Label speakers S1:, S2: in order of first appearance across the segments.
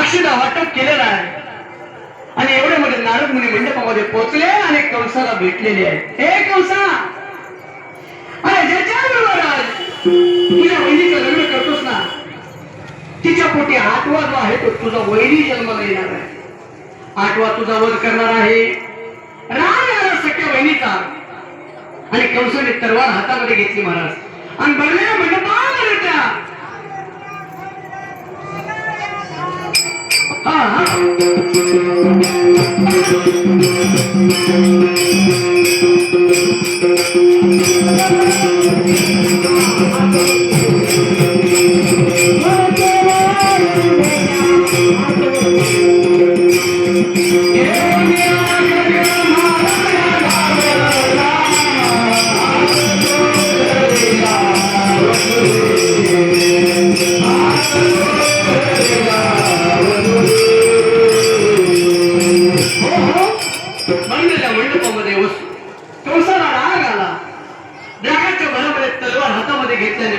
S1: अक्षदा वाटप केलेला आहे आणि एवढे मध्ये नारद मुनी मंडपामध्ये पोहोचले आणि कंसाला भेटलेले आहेत. हे कंसा, अरे ज्याच्याबरोबर आज तुझ्या वहिनीचं लग्न करतोस ना, तिच्या पोटी 8वा जो आहे तो तुझा वैरी जन्माला येणार आहे. 8वा तुझा वध करणार आहे. राम याला सख्या बहिणीचा आणि कंसाने तलवार हातामध्ये घेतली महाराज आणि बघल्या मंडपामध्ये त्या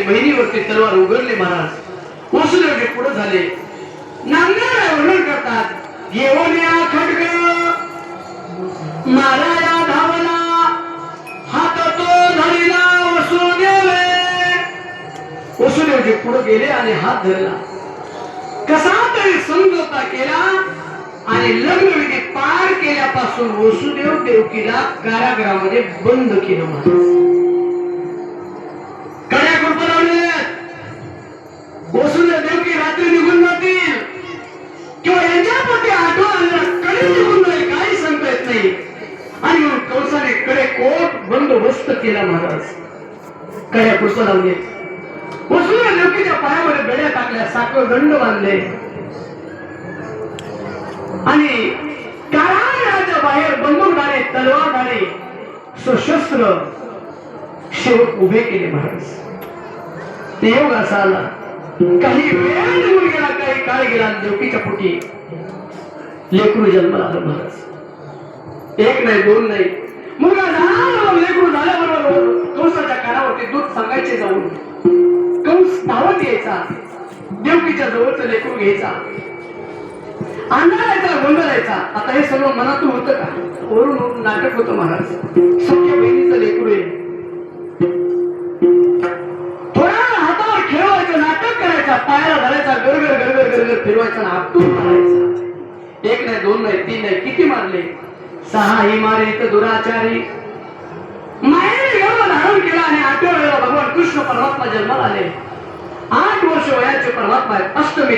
S1: बहिणीवरती तलवार उघडली महाराज. वसुदेवजी पुढे झाले. नांदणारे वर्णन करतात, घेऊन या खड्ग माराया धावला, हात तो धरला वसुदेवे. वसुदेवजी पुढे गेले आणि हात धरला. कसा तरी समझोता केला आणि लग्नविधी पार केल्यापासून वसुदेव देवकीला कारागृहामध्ये बंद केलं महाराज. वसुदेव देवकी रात्री निघून जातील किंवा यांच्या पोटी आठवण कडे निघून जाईल, काही सांगता येत नाही. आणि म्हणून कंसाने कडे कोट बंदोबस्त केला महाराज. कड्या पुढचं लावले. वसुदेव देवकीच्या पायामध्ये बेड्या टाकल्या, साखर दंड बांधले आणि कारागृहाच्या बाहेर बंदूकधारे, तलवारधारे, सशस्त्र सेवक उभे केले महाराज. ते योग असा आला. काही वेळ निघून गेला, काही काळ गेला, देवकीच्या पोटी लेकरू जन्माला आलं महाराज. एक नाही, दोन नाही, मुलगा झाला. लेकरू झाल्याबरोबर कंसाच्या कानावरती दूध सांगायचे जाऊन कंस धावत यायचा, देवकीच्या जवळचं लेकरू घ्यायचा, अंधारायचा, गोंधळायचा. आता हे सगळं मनातून होतं का? वरून नाटक होतं महाराज. सख्या बहिणीचं लेकरू आहे, पायाला धरायचा, गरगर गरगर गरगर फिरवायचा, आपटून मारायचा. एक नाही, दोन नाही, तीन नाही, किती मारले? 6 ही मारे तर दुराचारी. मायेने गर्भ धारण केला आणि 8व्या वेळेला भगवान कृष्ण परमात्मा जन्माला आले. 8 वर्ष वयाचे परमात्मा आहेत. अष्टमी